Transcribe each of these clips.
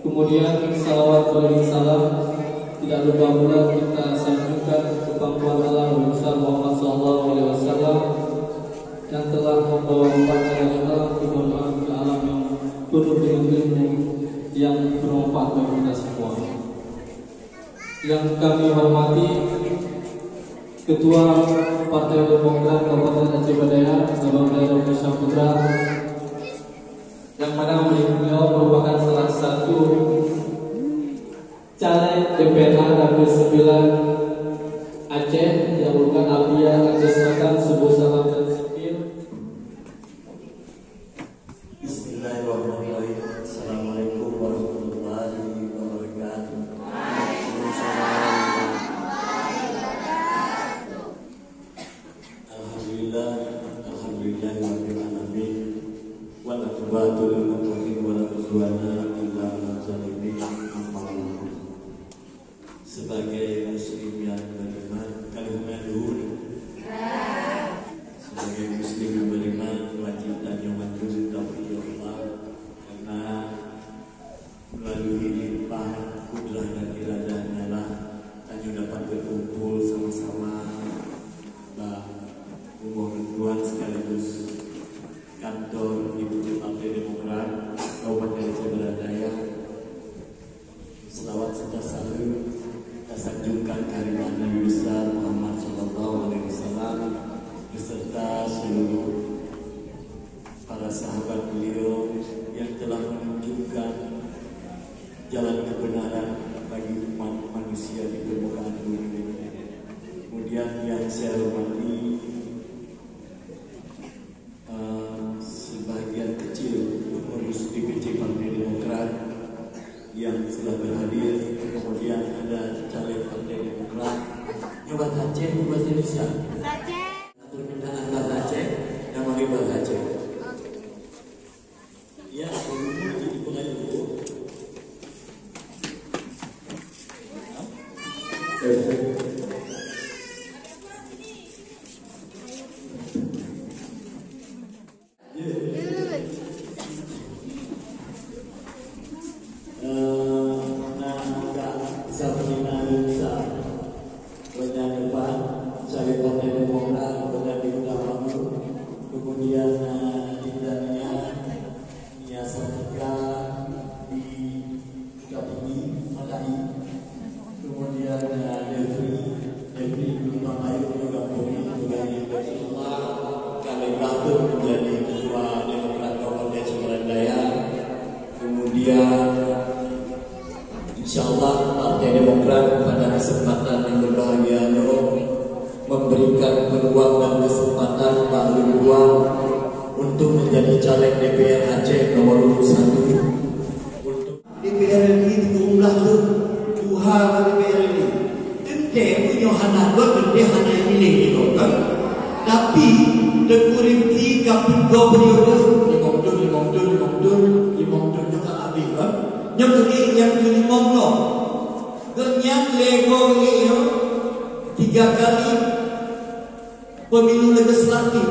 Kemudian salawat beriring salam tidak lupa pula kita sanjungkan ke pangkuan Allah besar Muhammad SAW yang telah membawa umat dari alam kebermaan ke alam yang penuh dengan ilmu yang bermanfaat bagi kita semua. Yang kami hormati Ketua Partai Demokrat Kabupaten Aceh Badaya, Abang Daerah Syahputra, yang mana beliau merupakan salah satu caleg DPRD Dapil 9 Aceh yang merupakan Aldia Aceh Selatan. Sebuah salam dan sipil. Bismillahirrahmanirrahim. Assalamualaikum warahmatullahi wabarakatuh. Alhamdulillah, alhamdulillahirabbil alamin. Wal aqibatu lil muttaqin wa la udwana illa 'alal zalimin. Sebagai muslim yang beriman, kalau mengadur sebagai muslim yang beriman wajib dan yang wajib tauhid Allah, karena melalui limpahan kudrah dan iradahnya lah kita dapat berkumpul sama-sama memohon Tuhan sekaligus kantor Ibu Partai Demokrat Kabupaten Aceh Badaya. Selawat serta salam kita sanjungkan kehadiran Nabi besar Muhammad SAW beserta seluruh para sahabat beliau yang telah menunjukkan jalan kebenaran bagi umat manusia di permukaan bumi ini. Kemudian yang saya hormati sebagian kecil pengurus DPC Partai Demokrat yang sudah berhadir. Kemudian ada caleg Partai Demokrat Nyobat Aceh, bahasa Indonesia permintaan bahasa Aceh dan mari bahasa Aceh. Ya, dulu jadi pengajar. Insyaallah Partai Demokrat pada kesempatan yang berbahagia memberikan peluang dan kesempatan Pak Luang untuk menjadi caleg DPR Aceh nomor urut 1. Untuk DPR ini jumlah tu dua DPR ini. Ente punya hana dua, ente hana ini gitu kan. Tapi dekuriti kapit dua periode limong juga habis kan. Yang kedua yang kelimong lo kenyang lego ini 3 kali pemilu legislatif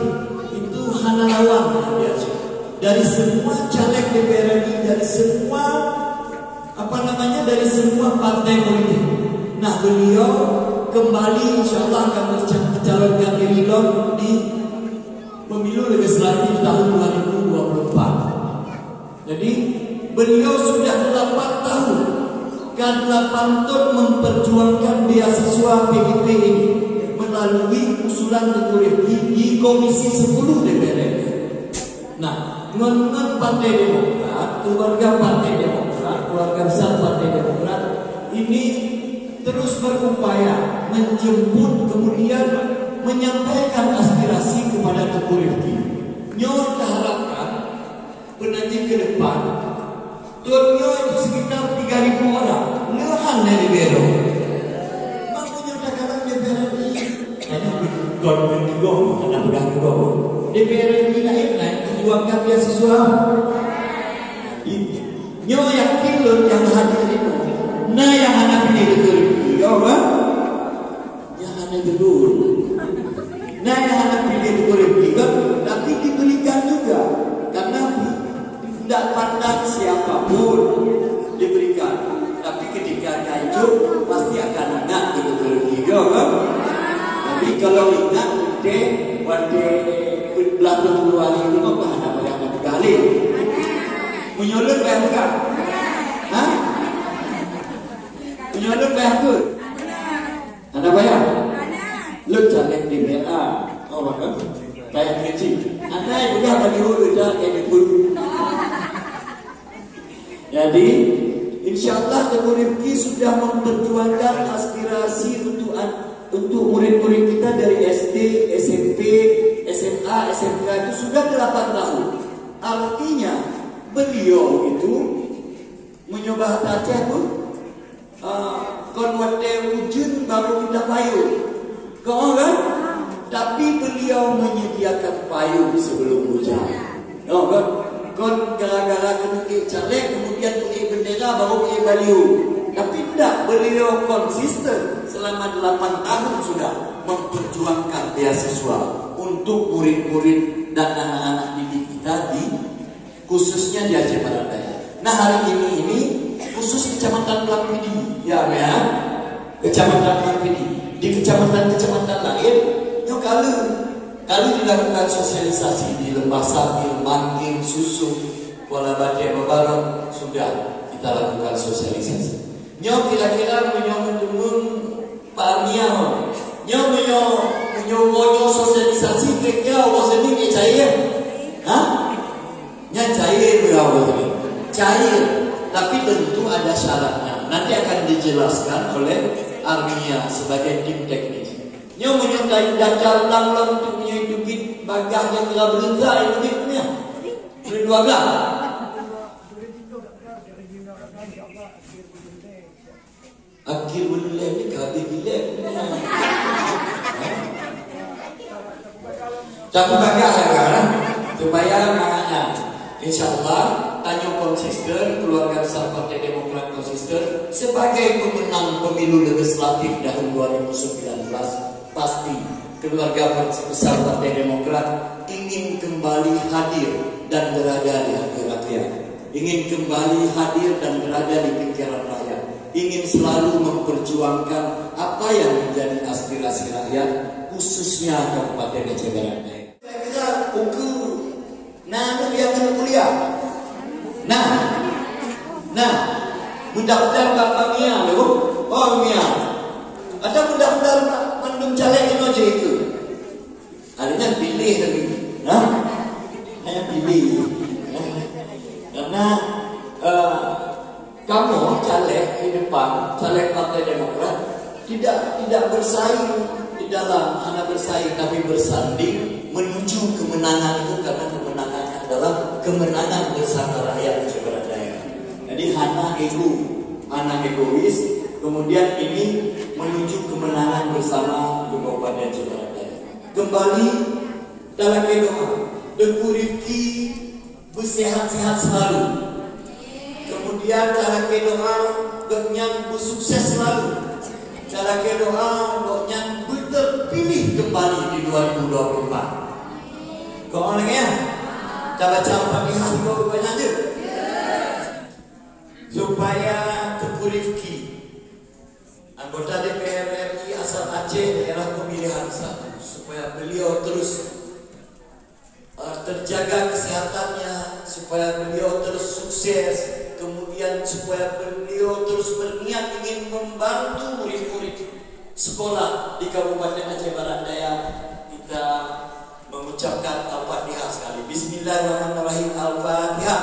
itu hana lawan biasa dari semua caleg DPR ini, dari semua dari semua partai politik. Nah beliau kembali insyaallah akan mencalonkan diri di pemilu legislatif tahun 2024. Jadi beliau sudah 8 tahun tahun memperjuangkan beasiswa PPP ini melalui usulan Dekuriti di Komisi 10 DPR. Nah, menurut Partai Demokrat, keluarga Partai Demokrat, keluarga besar Partai Demokrat ini terus berupaya menjemput kemudian menyampaikan aspirasi kepada Dekuriti. Nyo harapkan penanti ke depan turunnya itu sekitar 3.000 orang. Lehan dari Bero. Makanya sekarang DPR ini hanya government juga, ada udah juga. DPR ini naik perjuangkan beasiswa. Nyo yakin loh yang hadir itu. Nah yang anak ini betul, ya kan? Yang anak betul. Nah yang anak ini betul juga, tapi diberikan juga karena tidak pandang siapapun diberi Menyolot bayar bukan? Hah? Menyolot bayar tu? Ada bayar? Lu caleg di BA. Oh, kan? Bayar kecil. Anda juga bagi hulu dah kayak gitu. Jadi, insyaallah Teguh Rifki sudah memperjuangkan aspirasi untuk murid-murid kita dari SD, SMP, SMA, SMK itu sudah 8 tahun. Artinya beliau itu mencoba Aceh pun konwate wujud baru kita payung. Kau kan? Tapi beliau menyediakan payung sebelum hujan. Oh kan? Kon gara-gara kena caleg kemudian pakai bendera baru pakai baliho. Tapi tidak, beliau konsisten selama 8 tahun sudah memperjuangkan beasiswa untuk murid-murid dan anak-anak didik kita khususnya di Aceh Barat Daya. Nah hari ini khusus Kecamatan Langpidi, ya, Kecamatan Langpidi. Di kecamatan-kecamatan lain, kalau dilakukan sosialisasi di Lembah Sapir, Mangkin, Susuk, Kuala Bate, Babarok, sudah kita lakukan sosialisasi. Kira-kira menyomun Pak Armia, menyo sosialisasi kira-kira awak sendiri cair, cair berapa ini? Cair, tapi tentu ada syaratnya. Nanti akan dijelaskan oleh Armia sebagai tim teknis. Menyertai data ulang-ulang untuk menyudupi bagah yang telah berita Indonesia. Sudah 12. Akhir bulan ni kali gila. Tapi bagah kan? Supaya makanya insyaallah tanya konsisten keluarga besar Partai Demokrat konsisten sebagai pemenang pemilu legislatif tahun 2019 pasti keluarga besar Partai Demokrat ingin kembali hadir dan berada di hati rakyat, ingin kembali hadir dan berada di pikiran rakyat, ingin selalu memperjuangkan apa yang menjadi aspirasi rakyat khususnya Kabupaten Aceh Barat Daya. Kita ukur nah dia akan kuliah. Nah, mendaftar Bapak Mia, oh Mia. Ada mendaftar mandum caleg ini aja itu. Artinya pilih lagi, hanya pilih. Karena kamu caleg di depan, caleg Partai Demokrat tidak bersaing di dalam hanya bersaing tapi bersanding menuju kemenangan itu karena kemenangannya adalah kemenangan bersama rakyat Aceh Barat Daya. Jadi hanya egois, kemudian ini menuju kemenangan bersama Kabupaten Aceh Barat Daya. Kembali dalam doa, Teguh Rifki bersehat-sehat selalu. Kemudian dalam doa, Doknya bersukses selalu. Dalam doa, Doknya terpilih kembali di 2024. Kau orang ya? Kita baca Al-Fatihah kau banyak je. Supaya Teguh Rifki anggota DPR RI asal Aceh daerah pemilihan 1, supaya beliau terus terjaga kesehatannya, supaya beliau terus sukses, kemudian supaya beliau terus berniat ingin membantu murid-murid sekolah di Kabupaten Aceh Barat Daya. Kita mengucapkan Al-Fatihah sekali. Bismillahirrahmanirrahim. Al-Fatihah.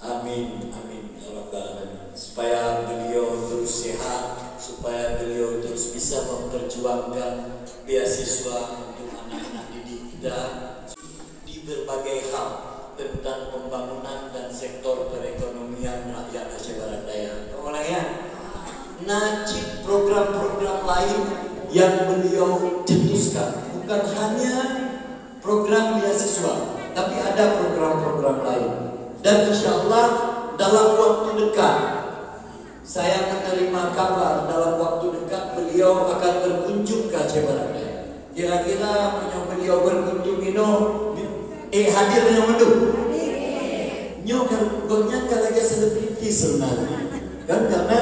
Amin, amin, ya Rabbal Alamin. Supaya beliau terus sehat, supaya beliau terus bisa memperjuangkan beasiswa untuk anak-anak didik kita di berbagai hal tentang pembangunan dan sektor perekonomian rakyat Aceh Barat Daya. Olehnya, najib program-program lain yang beliau cetuskan bukan hanya program beasiswa, tapi ada program-program lain. Dan insya Allah dalam waktu dekat saya menerima kabar dalam waktu dekat beliau akan berkunjung ke Aceh Barat Daya. Kira-kira beliau berkunjung hadir yang mendung. Nyo kan gonya kalau selebriti sebenarnya. Kan karena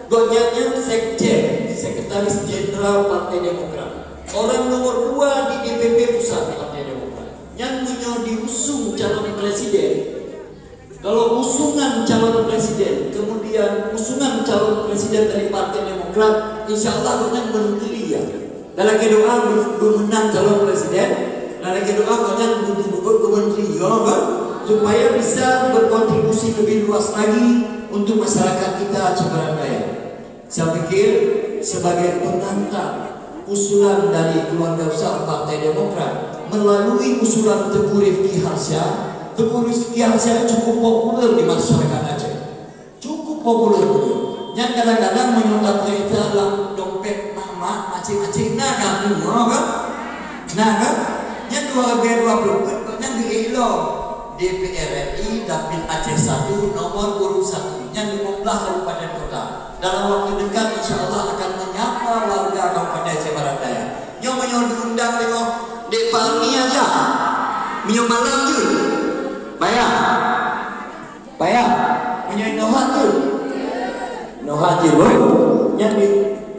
gonyanya sekretaris jenderal Partai Demokrat. Orang nomor 2 di DPP pusat Partai Demokrat. Yang punya diusung calon presiden. Kalau usungan calon presiden, kemudian usungan calon presiden dari Partai Demokrat, insya Allah banyak menteri ya. Dalam doa menang calon presiden, dalam doa banyak menteri ya, kan? Supaya bisa berkontribusi lebih luas lagi untuk masyarakat kita Ciparai Raya. Saya pikir sebagai penantang usulan dari keluarga besar Partai Demokrat melalui usulan Teguh Rifki Harsha. Teguh Rifki Harsha cukup populer di masyarakat Aceh, cukup populer. Yang kadang-kadang menyurat berita dalam dompet nama macam-macam naga kan? Naga yang 2020 yang dielo DPR RI Dapil Aceh 1 nomor urut 1 yang 15 kabupaten kota. Dalam waktu dekat insya Allah akan menyapa warga Kabupaten Ciparai Raya. Yang menyodundang tengok Depani aja, menyumbang je. Bayar, menyumbang je. Nohat je, bro. Yang di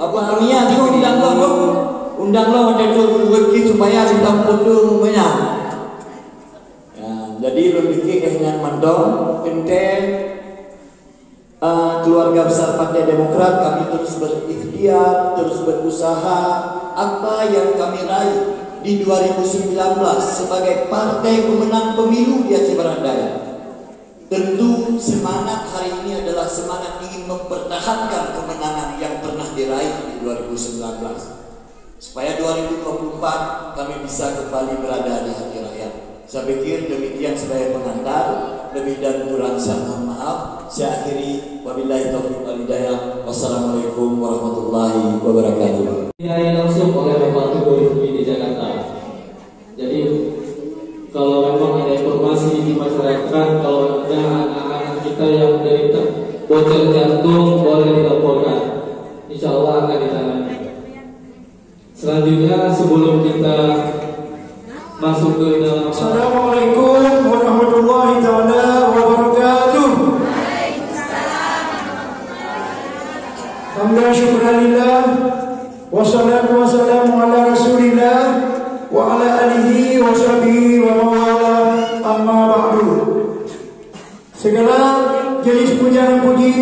apa Armia tu undang lo, bro. Undang lo ada rezeki supaya kita foto banyak. Jadi lebih dengan mandor, ente keluarga besar Partai Demokrat kami terus berikhtiar, terus berusaha. Apa yang kami raih di 2019 sebagai partai pemenang pemilu di Aceh Barat Daya. Tentu semangat hari ini adalah semangat ingin mempertahankan kemenangan yang pernah diraih di 2019. Supaya 2024 kami bisa kembali berada di hati rakyat. Saya pikir demikian sebagai pengantar. Lebih dan kurang saya mohon maaf. Saya akhiri, wabillahi taufiq wal hidayah. Wassalamualaikum warahmatullahi wabarakatuh. Diayai langsung oleh Bapak Teguh Rifki di Jakarta. Jadi kalau memang ada informasi di masyarakat, kalau ada anak-anak kita yang menderita bocor jantung, boleh dilaporkan. Insya Allah akan ditangani. Selanjutnya sebelum kita masuk ke dalam. Assalamualaikum warahmatullahi taala wabarakatuh. Alhamdulillah syukurillah wassalatu wassalamu ala rasulillah wa ala alihi wa sahbihi wa mawala amma ba'du. Segala jenis puja dan puji,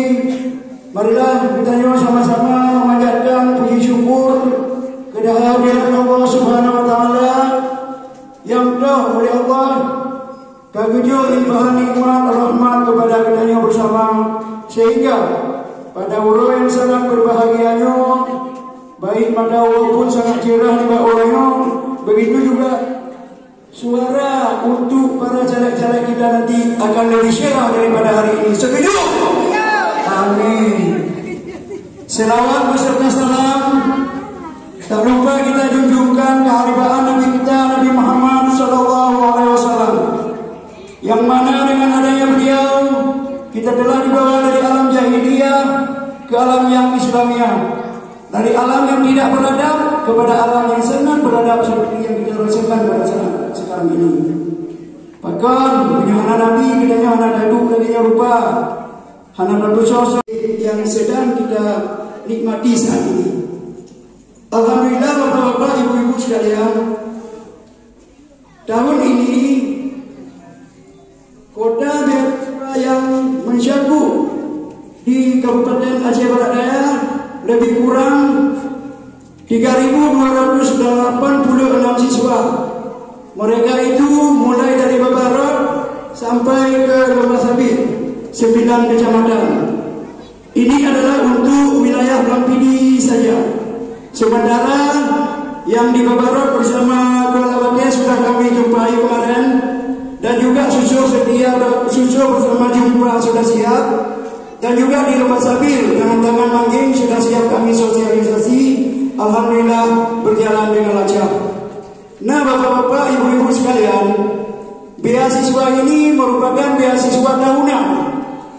marilah kita sama-sama memanjatkan puji syukur kehadirat Allah Subhanahu wa taala yang dah oleh Allah kagujur limpahan nikmat rahmat kepada kita bersama, sehingga pada urang yang sangat berbahagianya, baik pada walaupun sangat cerah di orangnya, begitu juga suara untuk para caleg-caleg kita nanti akan lebih cerah daripada hari ini. Setuju? Amin. Selawat beserta salam tak lupa kita junjungkan keharibaan Nabi kita Nabi Muhammad SAW, yang mana dengan adanya beliau kita telah dibawa dari alam jahiliyah ke alam yang Islamiah, dari alam yang tidak beradab kepada alam yang sangat beradab seperti yang kita rasakan pada saat sekarang ini. Bahkan punya anak Nabi kitanya anak dadu tadinya rupa anak dadu sosok yang sedang kita nikmati saat ini. Alhamdulillah bapak-bapak, ibu-ibu sekalian, tahun ini kota Biakura yang mencakup di Kabupaten Aceh Barat Daya lebih kurang 3.286 siswa. Mereka itu mulai dari Babarot sampai ke Lembah Sabit, 9 kecamatan. Ini adalah untuk wilayah Blampidi saja. Sementara yang di Babarot bersama Kuala Bake sudah kami jumpai kemarin, dan juga Susu bersama Jumpa sudah siap, dan juga di Lembah Sabil dengan Tangan Mangging sudah siap kami sosialisasi. Alhamdulillah berjalan dengan lancar. Nah bapak-bapak, ibu-ibu sekalian, beasiswa ini merupakan beasiswa tahunan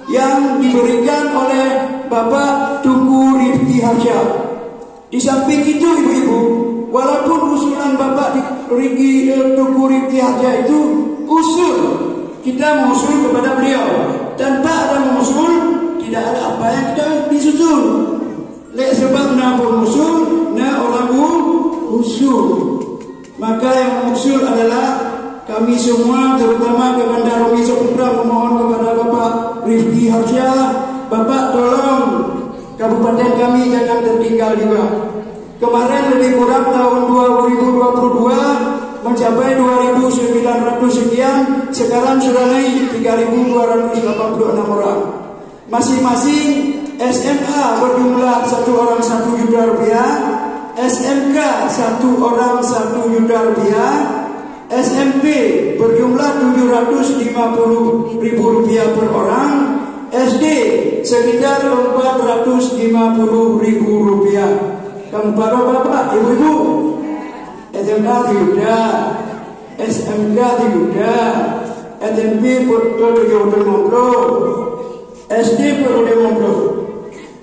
yang diberikan oleh Bapak Teguh Rifki Harsha. Di samping itu ibu-ibu, walaupun usulan Bapak Teguh Rifki Harsha itu usul, kita mengusul kepada beliau, Tanpa ada mengusul, tidak ada apa yang kita disusul. Lek sebab na mengusul, na orang usul. Maka yang mengusul adalah kami semua, terutama kepada Romi Saputra, memohon kepada Bapak Rifki Harsya, Bapak tolong kabupaten kami jangan tertinggal juga. Kemarin lebih kurang tahun 2022 mencapai 2.900 sekian, sekarang sudah naik 3.286 orang. Masing-masing SMA berjumlah satu orang 1 juta rupiah, SMK satu orang 1 juta rupiah, SMP berjumlah 750.000 rupiah per orang, SD sekitar 450.000 rupiah. Kamu para bapak, ibu-ibu, SMK tidak, SMK tidak, SMP perlu demonstro, SD perlu demonstro.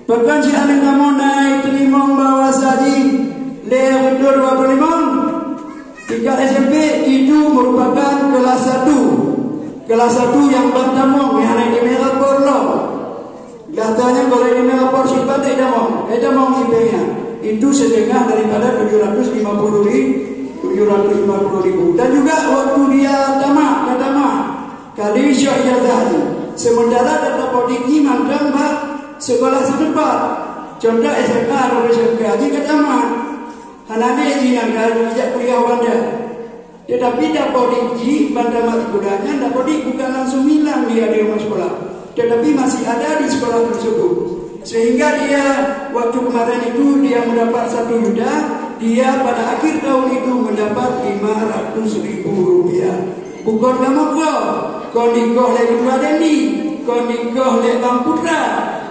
Bahkan si anak kamu naik terimong bawa saji, lewat 25. Tingkat SMP itu merupakan kelas 1. Kelas 1 yang bertamong yang ada di merah porlo. Katanya kalau di merah por sifat tidak mau IP-nya. Itu setengah daripada 750.000. Dan juga waktu dia tamat kali syai'iyah tadi. Sementara tetap tinggi mandang sekolah setempat. Contoh SMK atau SMK lagi ketamat. Hanade izin kalau tidak kuliah wanda. Tetapi dapat tinggi pada mati kudanya, dapat bukan langsung hilang dia di rumah sekolah. Tetapi masih ada di sekolah tersebut. Sehingga dia waktu kemarin itu dia mendapat 1 juta, dia pada akhir tahun itu mendapat 500.000 rupiah. Bukan kamu kau nikoh le Dua Dendi, kau nikoh le Bang Putra,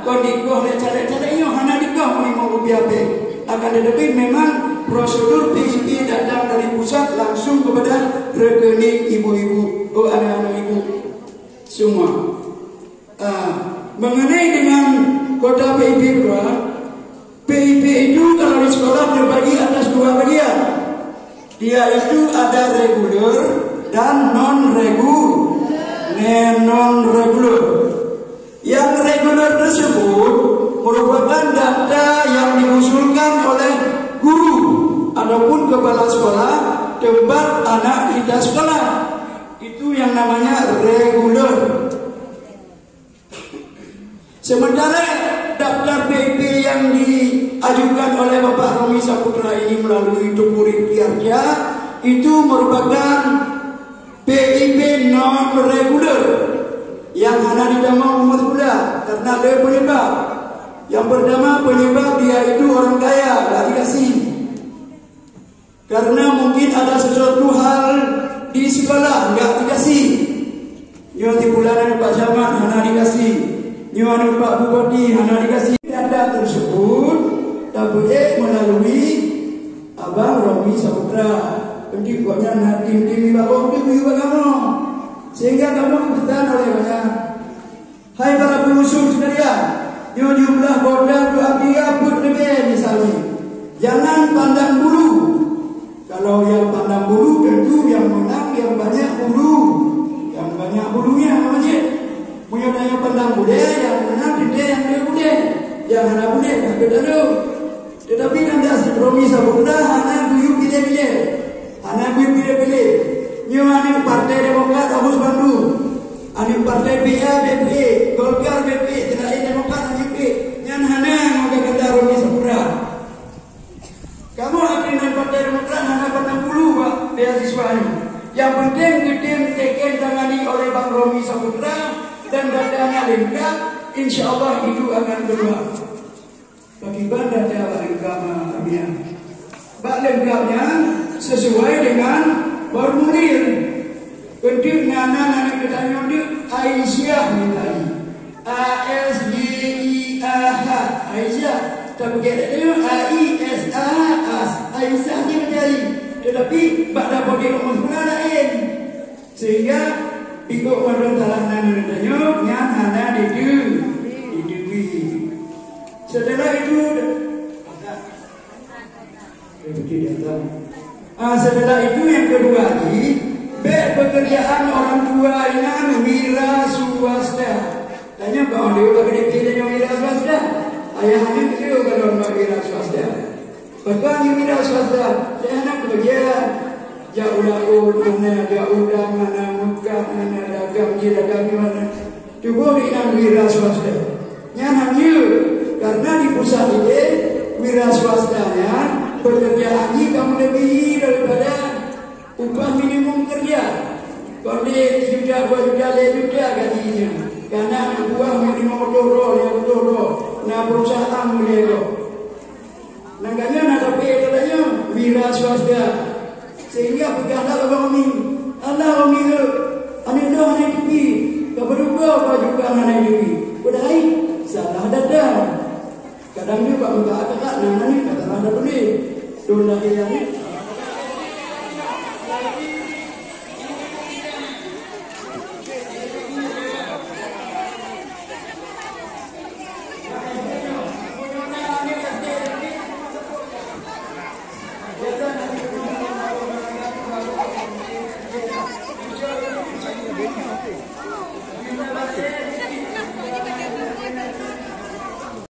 kau nikoh le cadek-cadeknya, hana nikoh 5 rupiah be. Akan tetapi memang prosedur PIP datang dari pusat langsung kepada rekening ibu-ibu, anak-anak ibu semua. Mengenai dengan kota PIP kedua, PIP itu kalau di sekolah terbagi atas 2 bagian. Dia itu ada reguler dan non-reguler. Yang reguler tersebut merupakan data yang diusulkan oleh guru ataupun kepala sekolah tempat anak kita sekolah. Itu yang namanya reguler. Sementara daftar PIP yang diajukan oleh Bapak Romi Saputra ini melalui Tuku Rifki Harsya itu merupakan PIP non-reguler yang hanya ditambah umat muda karena ada penyebab. Yang pertama penyebab dia itu orang kaya, tidak dikasih. Karena mungkin ada sesuatu hal di sekolah, tidak dikasih. Yang di bulanan Pak Jamat hanya dikasih. Yang Pak Bupati hanya dikasih. Data tersebut dapat melalui Abang Romi Saputra. Nanti pokoknya nanti tim bawa itu juga kamu. Sehingga kamu kebetulan oleh banyak. Hai para pengusul sekalian, jumlah bodoh doa dia pun lebih misalnya. Jangan pandang bulu. Kalau yang pandang bulu tentu yang menang yang banyak bulu, yang banyak bulunya macam. Punya tanya pandang bude, yang menang bude, yang dia bude, yang hana bude, tak ada. Tetapi kan dah Romi Saputra hana guyu pilih-pilih, hana guyu pilih-pilih. Nyuani Partai Demokrat Agus Bandung, ani Partai BPP, Golkar BP, Jerai Demokrat BP, yang hana mau kata Romi Saputra. Kamu akhirnya Partai Demokrat hana pandang bulu beasiswa ini. Yang penting gedeng teken tangani oleh Bang Romi Saputra dan datanya lengkap, insya Allah itu akan keluar. Bagaimana data lengkap namanya? Bak lengkapnya sesuai dengan formulir. Ketik nana ketanya dia Aisyah tadi. ASYIAH Aisyah. Tapi kita tengok AISAH Aisyah dia mencari. Tetapi bak dapat dia umur lain. Sehingga ikut orang talah nana tanya yang hana diduwi. Setelah itu setelah itu yang kedua lagi, pekerjaan orang tua ini wira swasta. Tanya kau dia bagi dia wira swasta. Ayahnya dia kalau wira swasta. Bagi wira swasta, saya nak kerja. Jauh mana muka mana dagang mana. Cuba dengan wira swasta. Nyanyi karena di pusat ini wira swastanya pekerjaan ini kamu lebih daripada upah minimum kerja. Kalau dia 1 juta, 2 juta, 5 juta gajinya. Karena upah minimum $2, nah perusahaan mulai. Nangkanya nak tapi katanya wira swasta. Sehingga berkata kami, Allah kami ke, ane dah ane tipi, keberubah baju kan ane tipi. Padahal salah dadah. Kadang juga enggak ada kak, nana ni kata ada boleh. Dona dia ni